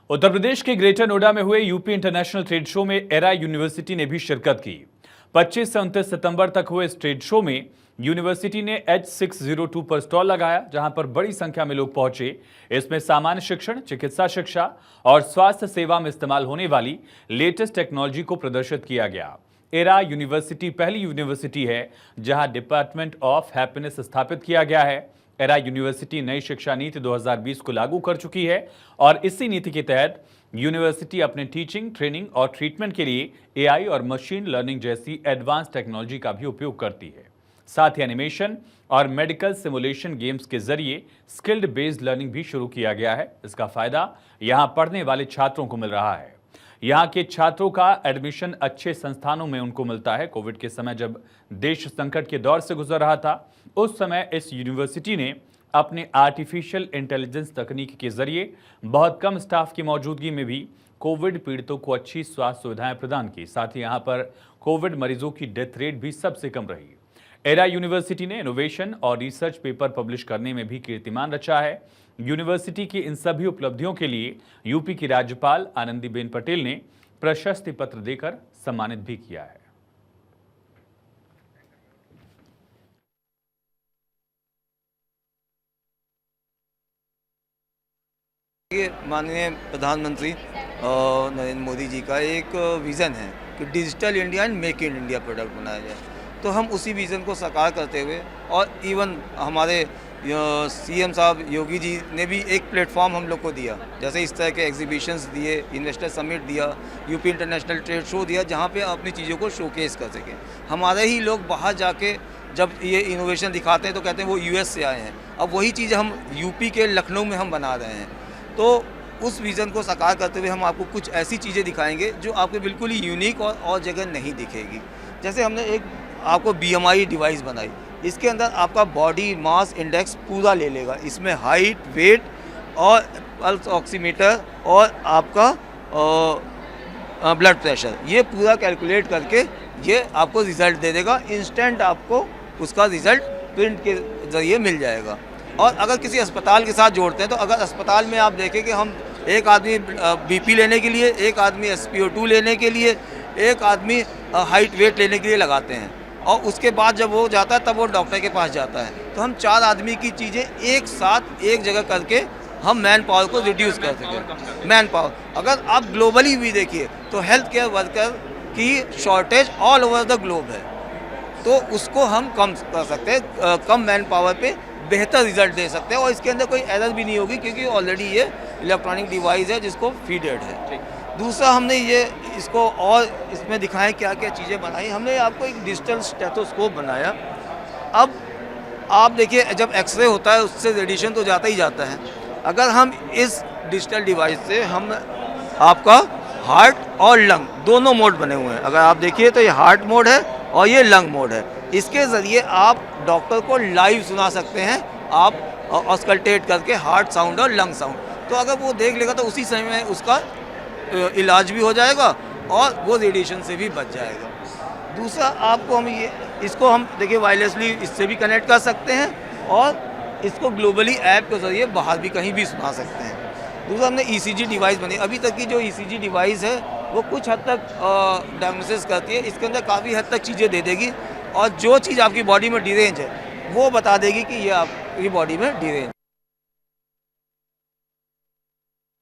उत्तर प्रदेश के ग्रेटर नोएडा में हुए यूपी इंटरनेशनल ट्रेड शो में एरा यूनिवर्सिटी ने भी शिरकत की। 25 से 29 सितंबर तक हुए इस ट्रेड शो में यूनिवर्सिटी ने H602 पर स्टॉल लगाया, जहां पर बड़ी संख्या में लोग पहुंचे। इसमें सामान्य शिक्षण, चिकित्सा शिक्षा और स्वास्थ्य सेवा में इस्तेमाल होने वाली लेटेस्ट टेक्नोलॉजी को प्रदर्शित किया गया। एरा यूनिवर्सिटी पहली यूनिवर्सिटी है जहां डिपार्टमेंट ऑफ हैप्पीनेस स्थापित किया गया है। एरा यूनिवर्सिटी नई शिक्षा नीति 2020 को लागू कर चुकी है और इसी नीति के तहत यूनिवर्सिटी अपने टीचिंग, ट्रेनिंग और ट्रीटमेंट के लिए एआई और मशीन लर्निंग जैसी एडवांस टेक्नोलॉजी का भी उपयोग करती है। साथ ही एनिमेशन और मेडिकल सिमुलेशन गेम्स के जरिए स्किल्ड बेस्ड लर्निंग भी शुरू किया गया है। इसका फायदा यहां पढ़ने वाले छात्रों को मिल रहा है। यहाँ के छात्रों का एडमिशन अच्छे संस्थानों में उनको मिलता है। कोविड के समय जब देश संकट के दौर से गुजर रहा था, उस समय इस यूनिवर्सिटी ने अपने आर्टिफिशियल इंटेलिजेंस तकनीक के जरिए बहुत कम स्टाफ की मौजूदगी में भी कोविड पीड़ितों को अच्छी स्वास्थ्य सुविधाएं प्रदान की। साथ ही यहाँ पर कोविड मरीजों की डेथ रेट भी सबसे कम रही। एरा यूनिवर्सिटी ने इनोवेशन और रिसर्च पेपर पब्लिश करने में भी कीर्तिमान रचा है। यूनिवर्सिटी की इन सभी उपलब्धियों के लिए यूपी की राज्यपाल आनंदीबेन पटेल ने प्रशस्ति पत्र देकर सम्मानित भी किया है। ये माननीय प्रधानमंत्री नरेंद्र मोदी जी का एक विज़न है कि digital India and make in India product बनाया जाए, तो हम उसी विज़न को साकार करते हुए और इवन हमारे सीएम साहब योगी जी ने भी एक प्लेटफॉर्म हम लोग को दिया, जैसे इस तरह के एग्जीबिशंस दिए, इन्वेस्टर समिट दिया, यूपी इंटरनेशनल ट्रेड शो दिया, जहाँ पे अपनी चीज़ों को शोकेस कर सकें। हमारे ही लोग बाहर जाके जब ये इनोवेशन दिखाते हैं तो कहते हैं वो यूएस से आए हैं। अब वही चीज़ हम यूपी के लखनऊ में हम बना रहे हैं। तो उस विज़न को साकार करते हुए हम आपको कुछ ऐसी चीज़ें दिखाएंगे जो आपको बिल्कुल ही यूनिक और जगह नहीं दिखेगी। जैसे हमने एक आपको BMI डिवाइस बनाई, इसके अंदर आपका बॉडी मास इंडेक्स पूरा ले लेगा। इसमें हाइट, वेट और पल्स ऑक्सीमीटर और आपका ब्लड प्रेशर, ये पूरा कैलकुलेट करके ये आपको रिज़ल्ट दे देगा। इंस्टेंट आपको उसका रिज़ल्ट प्रिंट के ज़रिए मिल जाएगा। और अगर किसी अस्पताल के साथ जोड़ते हैं तो अगर अस्पताल में आप देखें कि हम एक आदमी BP लेने के लिए, एक आदमी SpO2 लेने के लिए, एक आदमी हाइट वेट लेने के लिए लगाते हैं, और उसके बाद जब वो जाता है तब वो डॉक्टर के पास जाता है। तो हम 4 आदमी की चीज़ें एक साथ एक जगह करके हम मैन पावर को रिड्यूस कर सकें। मैन पावर अगर आप ग्लोबली भी देखिए तो हेल्थ केयर वर्कर की shortage all over the globe है, तो उसको हम कम कर सकते हैं, कम मैन पावर पे बेहतर रिजल्ट दे सकते हैं। और इसके अंदर कोई एरर भी नहीं होगी क्योंकि ऑलरेडी ये इलेक्ट्रॉनिक डिवाइस है जिसको फीडेड है। दूसरा हमने ये इसको और इसमें दिखाएं क्या क्या चीज़ें बनाई। हमने आपको एक डिजिटल स्टेथोस्कोप बनाया। अब आप देखिए जब एक्सरे होता है उससे रेडिएशन तो जाता ही जाता है। अगर हम इस डिजिटल डिवाइस से हम आपका हार्ट और लंग दोनों मोड बने हुए हैं। अगर आप देखिए तो ये हार्ट मोड है और ये लंग मोड है। इसके ज़रिए आप डॉक्टर को लाइव सुना सकते हैं, आप ऑस्कल्टेट करके हार्ट साउंड और लंग साउंड। तो अगर वो देख लेगा तो उसी समय में उसका इलाज भी हो जाएगा और वो रेडिएशन से भी बच जाएगा। दूसरा आपको हम इसको हम देखिए वायरलेसली इससे भी कनेक्ट कर सकते हैं और इसको ग्लोबली ऐप के ज़रिए बाहर भी कहीं भी सुना सकते हैं। दूसरा हमने ECG डिवाइस बनी। अभी तक की जो ECG डिवाइस है वो कुछ हद तक डायग्नोसिस करती है, इसके अंदर काफ़ी हद तक चीज़ें दे देगी और जो चीज़ आपकी बॉडी में डिरेंज है वो बता देगी कि ये आपकी बॉडी में डिरेंज